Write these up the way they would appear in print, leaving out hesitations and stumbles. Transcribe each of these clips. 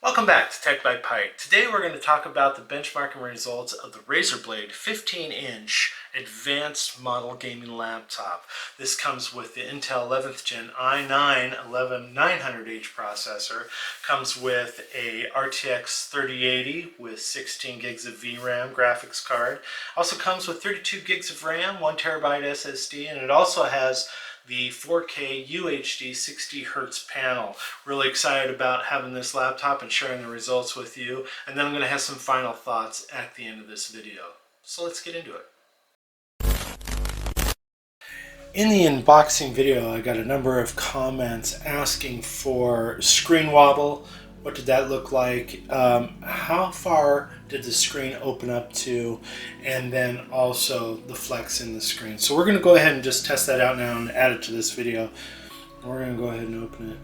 Welcome back to Tech by Pike. Today we're going to talk about the benchmarking results of the Razer Blade 15-inch advanced model gaming laptop. This comes with the Intel 11th Gen i9-11900H processor, comes with a RTX 3080 with 16 gigs of VRAM graphics card, also comes with 32 gigs of RAM, 1 terabyte SSD, and it also has the 4K UHD 60 Hz panel. Really excited about having this laptop and sharing the results with you. And then I'm going to have some final thoughts at the end of this video. So let's get into it. In the unboxing video, I got a number of comments asking for screen wobble. What did that look like? How far did the screen open up to? And then also the flex in the screen. So we're going to go ahead and just test that out now and add it to this video. We're going to go ahead and open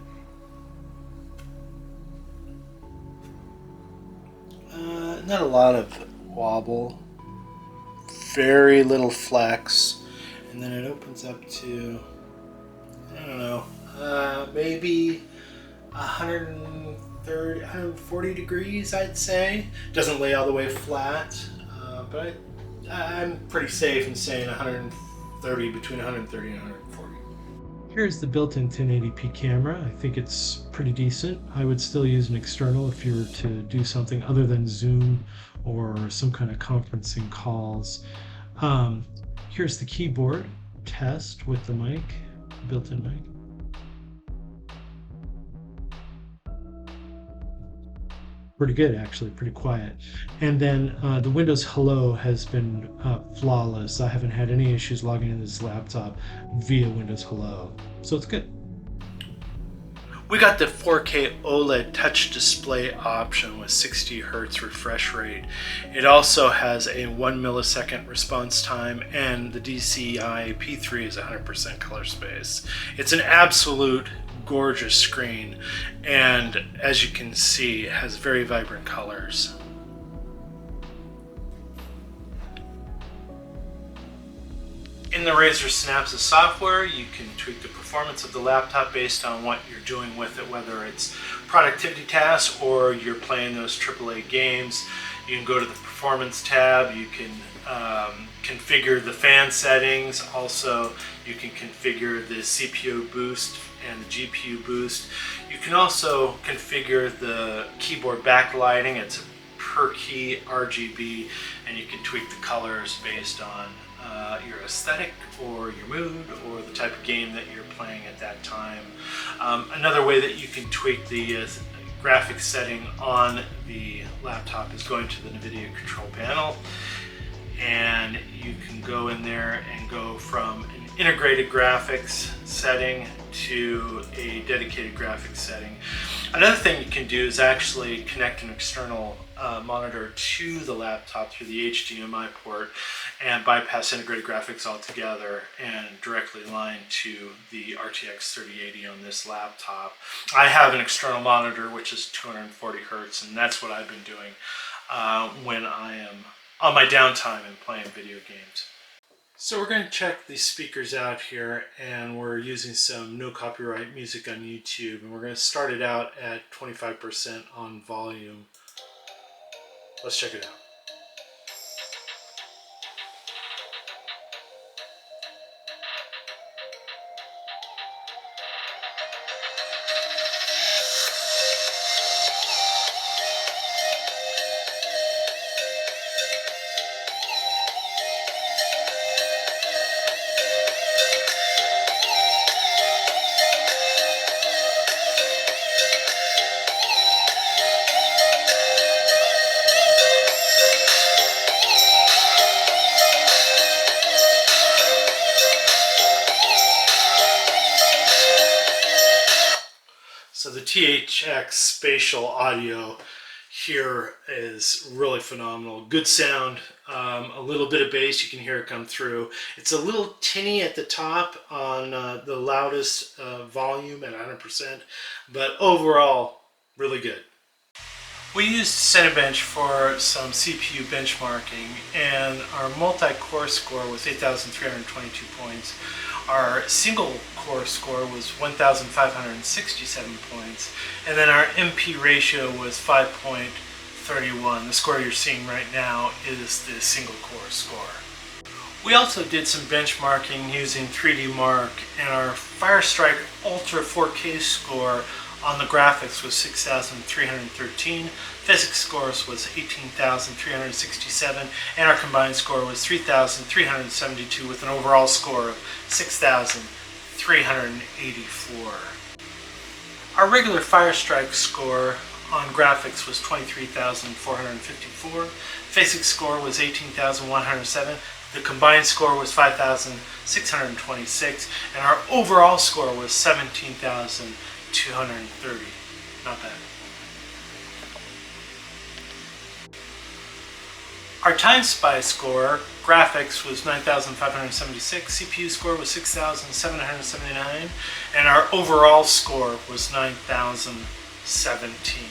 it. Not a lot of wobble. Very little flex. And then it opens up to, I don't know, maybe 130, 140 degrees, I'd say. Doesn't lay all the way flat, but I'm pretty safe in saying 130, between 130 and 140. Here's the built-in 1080p camera. I think it's pretty decent. I would still use an external if you were to do something other than Zoom or some kind of conferencing calls. Here's the keyboard test with the mic, built-in mic. Pretty good, actually, pretty quiet. And then the Windows Hello has been flawless. I haven't had any issues logging into this laptop via Windows Hello, so it's good. We got the 4K OLED touch display option with 60 Hz refresh rate. It also has a 1 millisecond response time, and the DCI P3 is 100% color space. It's an absolute gorgeous screen, and as you can see, it has very vibrant colors. In the Razer Synapses software, you can tweak the performance of the laptop based on what you're doing with it, whether it's productivity tasks or you're playing those AAA games. You can go to the Performance tab, you can configure the fan settings, also you can configure the CPU boost and the GPU boost. You can also configure the keyboard backlighting. It's a per key RGB, and you can tweak the colors based on your aesthetic or your mood or the type of game that you're playing at that time. Another way that you can tweak the graphics setting on the laptop is going to the NVIDIA control panel, and you can go in there and go from an integrated graphics setting to a dedicated graphics setting. Another thing you can do is actually connect an external monitor to the laptop through the HDMI port and bypass integrated graphics altogether and directly line to the RTX 3080 on this laptop. I have an external monitor which is 240 Hz, and that's what I've been doing when I am on my downtime and playing video games. So we're going to check these speakers out here, and we're using some no copyright music on YouTube, and we're going to start it out at 25% on volume. Let's check it out. So the THX spatial audio here is really phenomenal. Good sound, a little bit of bass, you can hear it come through. It's a little tinny at the top on the loudest volume at 100%, but overall, really good. We used Cinebench for some CPU benchmarking, and our multi-core score was 8,322 points. Our single-core score was 1,567 points, and then our MP ratio was 5.31. The score you're seeing right now is the single-core score. We also did some benchmarking using 3D Mark, and our Firestrike Ultra 4K score on the graphics was 6,313, physics scores was 18,367, and our combined score was 3,372 with an overall score of 6,384. Our regular Firestrike score on graphics was 23,454, physics score was 18,107, the combined score was 5,626, and our overall score was 17,230. Not bad. Our Time Spy score, graphics was 9,576, CPU score was 6,779, and our overall score was 9,017.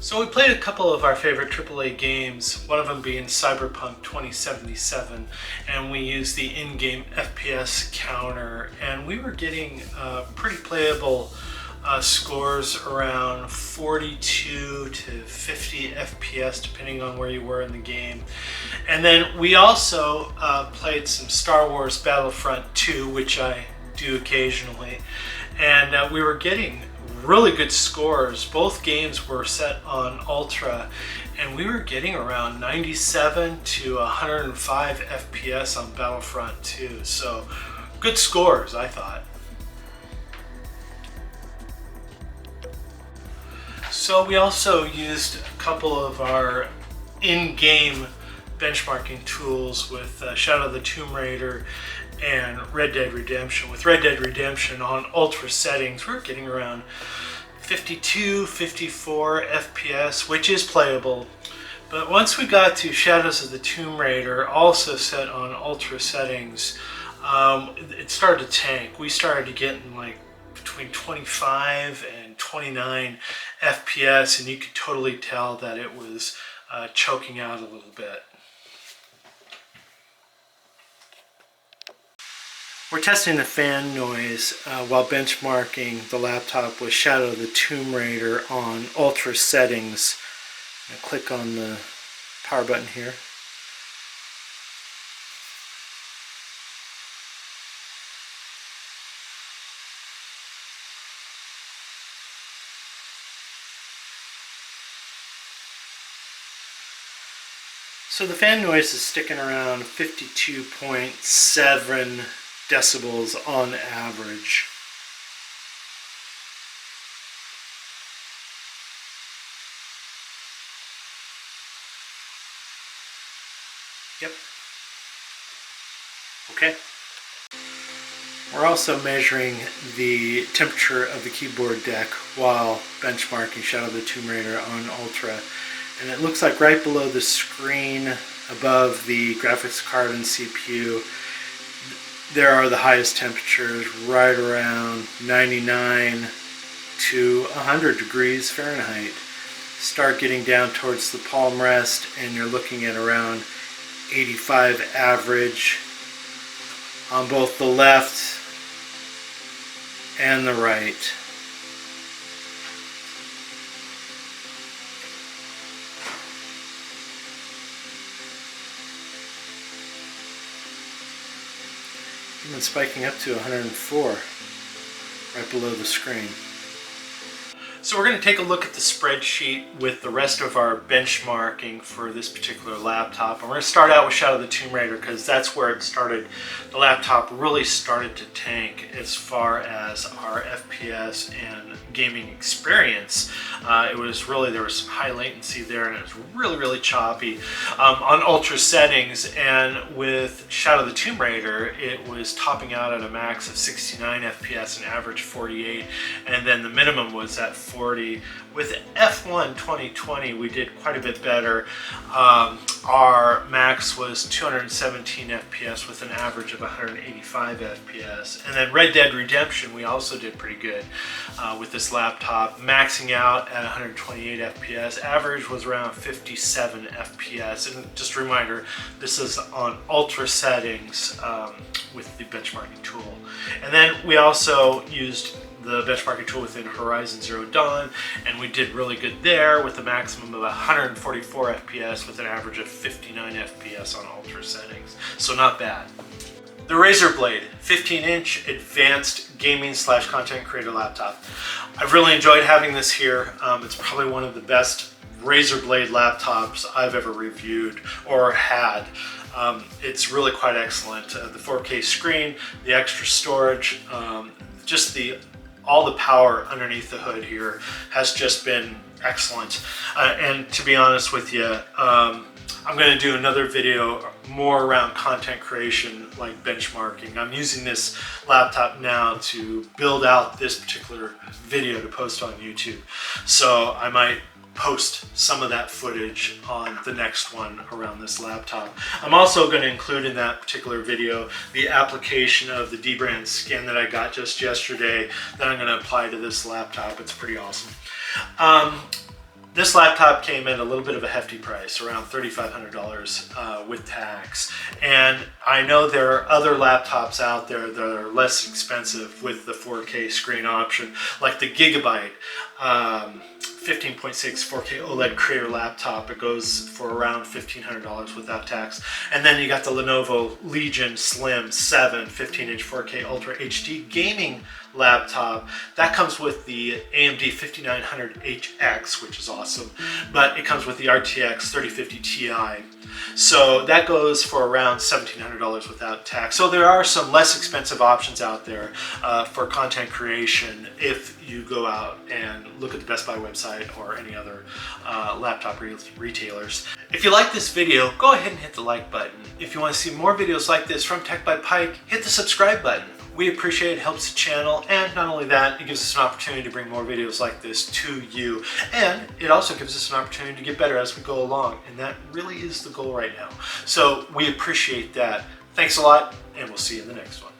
So we played a couple of our favorite AAA games, one of them being Cyberpunk 2077, and we used the in-game FPS counter, and we were getting pretty playable scores around 42 to 50 FPS depending on where you were in the game. And then we also played some Star Wars Battlefront 2, which I do occasionally, and we were getting really good scores. Both games were set on Ultra, and we were getting around 97 to 105 FPS on Battlefront 2. So good scores, I thought. So we also used a couple of our in-game benchmarking tools with Shadow of the Tomb Raider and Red Dead Redemption. With Red Dead Redemption on ultra settings, we're getting around 52, 54 FPS, which is playable. But once we got to Shadows of the Tomb Raider, also set on ultra settings, it started to tank. We started getting like between 25 and 29 FPS, and you could totally tell that it was choking out a little bit. We're testing the fan noise while benchmarking the laptop with Shadow of the Tomb Raider on ultra settings. I'm going to click on the power button here. So the fan noise is sticking around 52.7 decibels on average. Yep. Okay. We're also measuring the temperature of the keyboard deck while benchmarking Shadow of the Tomb Raider on Ultra. And it looks like right below the screen, above the graphics card and CPU, there are the highest temperatures, right around 99 to 100 degrees Fahrenheit. Start getting down towards the palm rest, and you're looking at around 85 average on both the left and the right. Even spiking up to 104 right below the screen. So we're going to take a look at the spreadsheet with the rest of our benchmarking for this particular laptop. And we're going to start out with Shadow of the Tomb Raider because that's where it started. The laptop really started to tank as far as our FPS and gaming experience. It was really, there was some high latency there, and it was really choppy on ultra settings. And with Shadow of the Tomb Raider, it was topping out at a max of 69 FPS and average 48, and then the minimum was at 40 140. With F1 2020, we did quite a bit better. Our max was 217 FPS with an average of 185 FPS. And then Red Dead Redemption, we also did pretty good with this laptop, maxing out at 128 FPS. Average was around 57 FPS. And just a reminder, this is on ultra settings with the benchmarking tool. And then we also used the benchmarking tool within Horizon Zero Dawn, and we did really good there with a maximum of 144 FPS with an average of 59 FPS on ultra settings. So not bad. The Razer Blade 15-inch advanced gaming / content creator laptop. I've really enjoyed having this here. It's probably one of the best Razer Blade laptops I've ever reviewed or had. It's really quite excellent. The 4K screen, the extra storage, just all the power underneath the hood here has just been excellent. And to be honest with you, I'm going to do another video more around content creation, like benchmarking. I'm using this laptop now to build out this particular video to post on YouTube. So I might post some of that footage on the next one around this laptop. I'm also going to include in that particular video the application of the dbrand skin that I got just yesterday that I'm going to apply to this laptop. It's pretty awesome. This laptop came at a little bit of a hefty price, around $3,500 with tax. And I know there are other laptops out there that are less expensive with the 4K screen option, like the Gigabyte 15.6 4K OLED Creator laptop. It goes for around $1,500 without tax. And then you got the Lenovo Legion Slim 7 15-inch 4K Ultra HD gaming laptop. That comes with the AMD 5900HX, which is awesome, but it comes with the RTX 3050 Ti. So that goes for around $1,700 without tax. So there are some less expensive options out there for content creation if you go out and look at the Best Buy website or any other laptop retailers. If you like this video, go ahead and hit the like button. If you want to see more videos like this from Tech by Pike, hit the subscribe button. We appreciate it, helps the channel, and not only that, it gives us an opportunity to bring more videos like this to you. And it also gives us an opportunity to get better as we go along, and that really is the goal right now. So we appreciate that. Thanks a lot, and we'll see you in the next one.